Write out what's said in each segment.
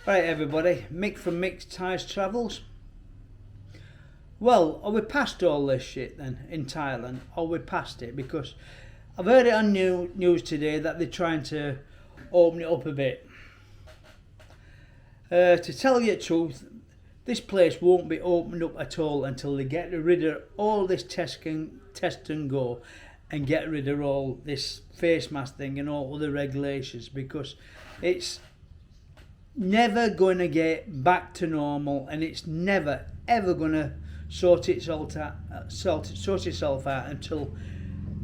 Right everybody, Mick from Mick's Ties Travels. Well, are we past all this shit then in Thailand? Are we past it? Because I've heard it on news today that they're trying to open it up a bit. To tell you the truth, this place won't be opened up at all until they get rid of all this test and go and get rid of all this face mask thing and all other regulations, because it's never going to get back to normal, and it's never ever going to sort itself out until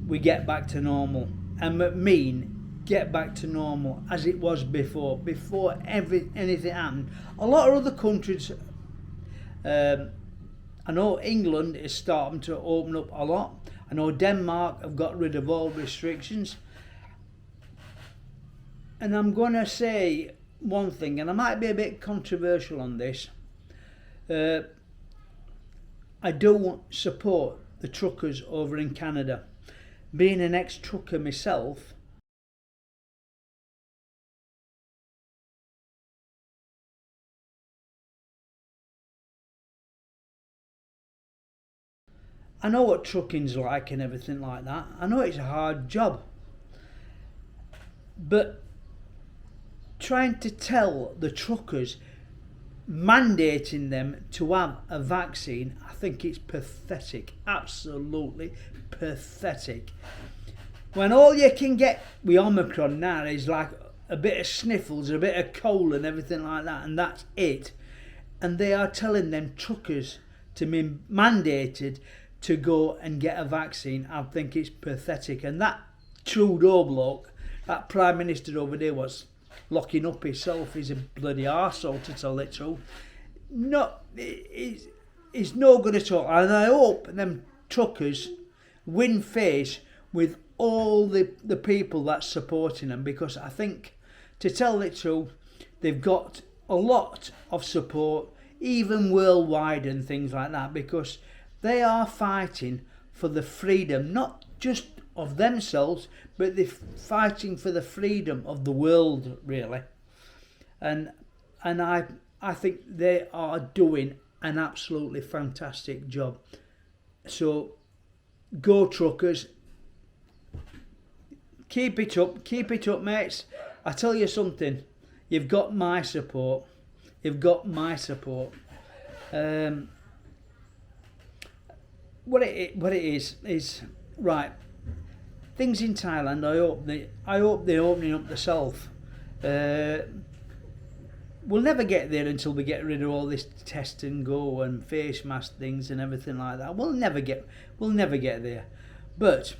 we get back to normal. And I mean get back to normal as it was before anything happened. A lot of other countries, I know England is starting to open up a lot. I know Denmark have got rid of all restrictions, and I'm going to say one thing, and I might be a bit controversial on this. I don't support the truckers over in Canada. Being an ex-trucker myself, I know what trucking's like and everything like that. I know it's a hard job, but trying to tell the truckers, mandating them to have a vaccine, I think it's pathetic, absolutely pathetic. When all you can get with Omicron now is like a bit of sniffles, a bit of cold and everything like that, and that's it. And they are telling them truckers to be mandated to go and get a vaccine. I think it's pathetic. And that Trudeau bloke, that Prime Minister over there, was locking up himself. He's a bloody arsehole, to tell it true. No, he's no good at all. And I hope them truckers win face with all the people that's supporting them, because I think, to tell it true, they've got a lot of support, even worldwide and things like that, because they are fighting for the freedom, not just of themselves, but they're fighting for the freedom of the world, really. And I think they are doing an absolutely fantastic job. So go truckers, keep it up mates. I tell you something, you've got my support. What it is right. Things in Thailand, I hope they're opening up themselves. We'll never get there until we get rid of all this test and go and face mask things and everything like that. We'll never get there. But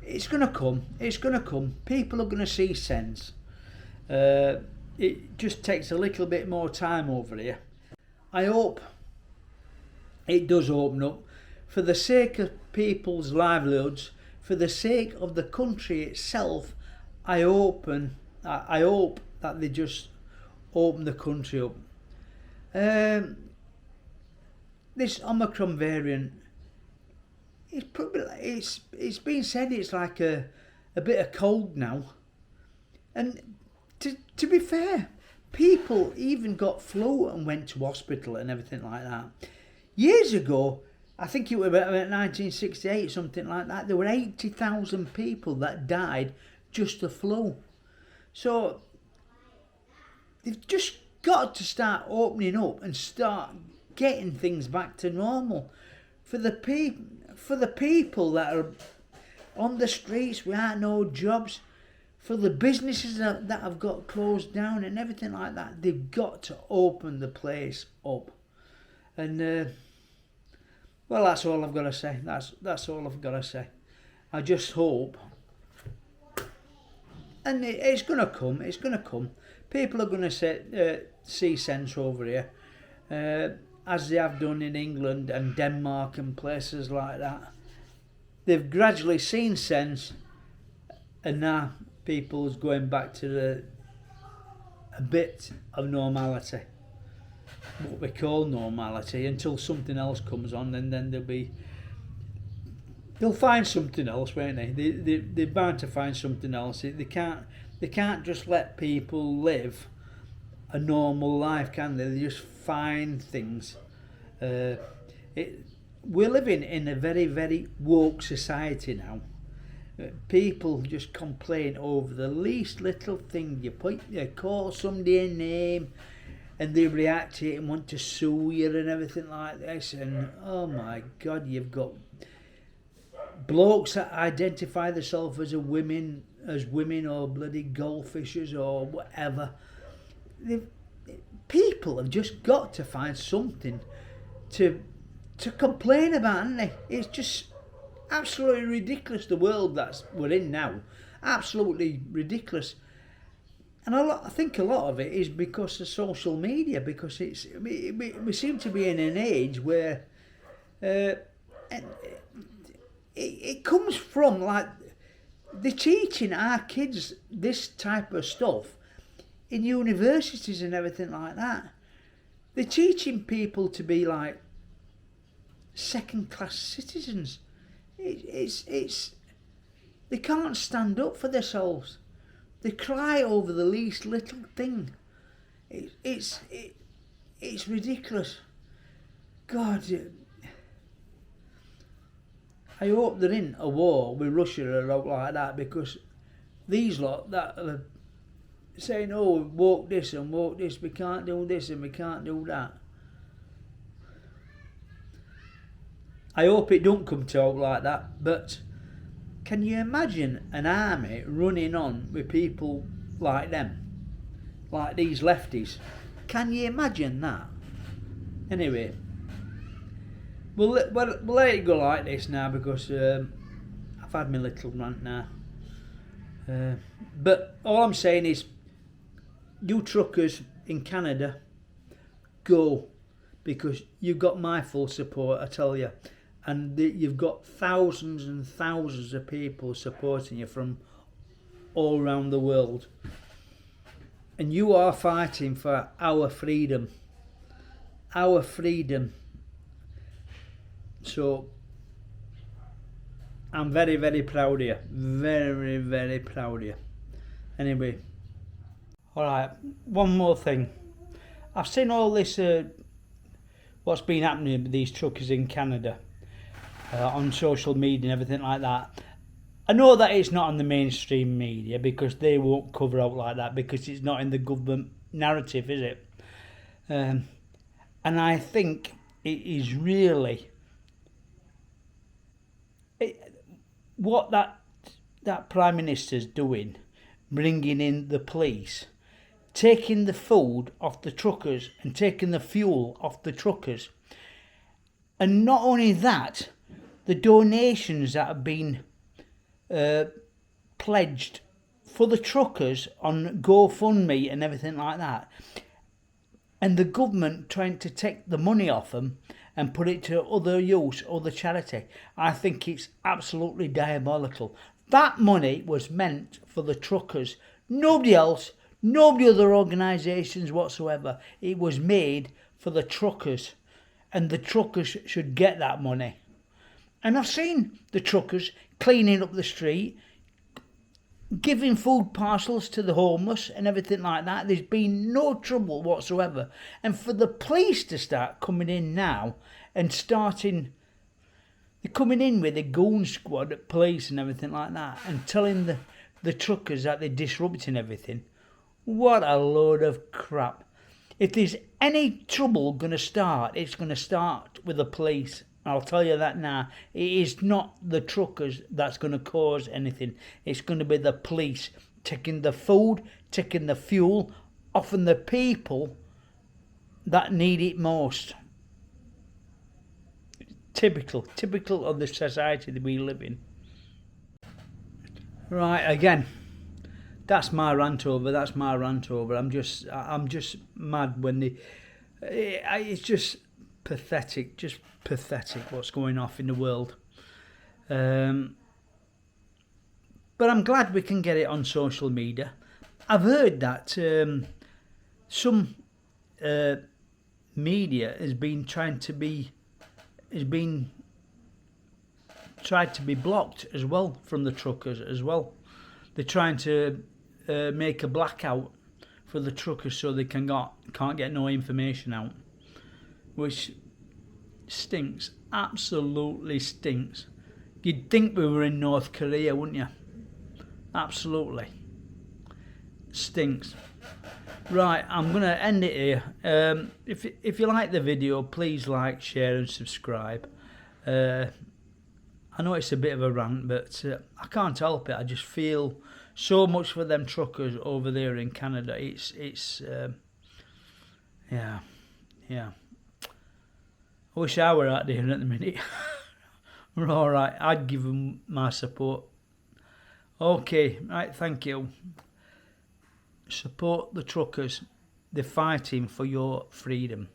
it's gonna come. People are gonna see sense. It just takes a little bit more time over here. I hope it does open up, for the sake of people's livelihoods, for the sake of the country itself. I hope that they just open the country up. This Omicron variant, it's been said it's like a bit of cold now, and to be fair, people even got flu and went to hospital and everything like that. Years ago, I think it was about 1968, something like that, there were 80,000 people that died just of flu. So they've just got to start opening up and start getting things back to normal. For the people that are on the streets without no jobs, for the businesses that have got closed down and everything like that, they've got to open the place up. And well, that's all I've got to say. That's all I've got to say. I just hope, and it's going to come. It's going to come. People are going to see sense over here, as they have done in England and Denmark and places like that. They've gradually seen sense, and now people's going back to a bit of normality. What we call normality, until something else comes on, and then they'll find something else, won't they? They're bound to find something else. They can't just let people live a normal life, can they? They just find things. We're living in a very, very woke society now. People just complain over the least little thing. You call somebody a name and they react to it and want to sue you and everything like this. And oh my God, you've got blokes that identify themselves as women or bloody goldfishers or whatever. People have just got to find something to complain about, haven't they? It's just absolutely ridiculous, the world that we're in now. Absolutely ridiculous. And I think a lot of it is because of social media, because we seem to be in an age where it comes from, like, they're teaching our kids this type of stuff in universities and everything like that. They're teaching people to be like second-class citizens. They can't stand up for themselves. They cry over the least little thing. It's ridiculous. God, I hope they're in a war with Russia or out like that, because these lot that are saying, oh, woke this and woke this, we can't do this and we can't do that. I hope it don't come to out like that, but can you imagine an army running on with people like them, like these lefties? Can you imagine that? Anyway, we'll let it go like this now, because I've had my little rant now. But all I'm saying is, you truckers in Canada, go, because you've got my full support, I tell you. And you've got thousands and thousands of people supporting you from all around the world. And you are fighting for our freedom. Our freedom. So, I'm very, very proud of you. Very, very proud of you. Anyway. Alright, one more thing. I've seen all this, what's been happening with these truckers in Canada. On social media and everything like that. I know that it's not on the mainstream media, because they won't cover out like that, because it's not in the government narrative, is it? And I think it is really what that Prime Minister's doing, bringing in the police, taking the food off the truckers and taking the fuel off the truckers. And not only that, the donations that have been pledged for the truckers on GoFundMe and everything like that, and the government trying to take the money off them and put it to other use, other charity, I think it's absolutely diabolical. That money was meant for the truckers, nobody else, nobody other organisations whatsoever. It was made for the truckers, and the truckers should get that money. And I've seen the truckers cleaning up the street, giving food parcels to the homeless and everything like that. There's been no trouble whatsoever. And for the police to start coming in now and they're coming in with a goon squad at police and everything like that, and telling the truckers that they're disrupting everything. What a load of crap. If there's any trouble going to start, it's going to start with the police. I'll tell you that now. It is not the truckers that's going to cause anything. It's going to be the police taking the food, taking the fuel, often the people that need it most. Typical of the society that we live in. Right, again, that's my rant over. I'm just mad when it's just pathetic what's going off in the world. But I'm glad we can get it on social media. I've heard that some media has been tried to be blocked as well from the truckers as well. They're trying to make a blackout for the truckers so they can't get no information out, which stinks, absolutely stinks. You'd think we were in North Korea, wouldn't you? Absolutely stinks. Right, I'm going to end it here. If you like the video, please like, share and subscribe. I know it's a bit of a rant, but I can't help it. I just feel so much for them truckers over there in Canada. It's yeah. I wish I were out there at the minute. We're all right. I'd give them my support. Okay, right. Thank you. Support the truckers. They're fighting for your freedom.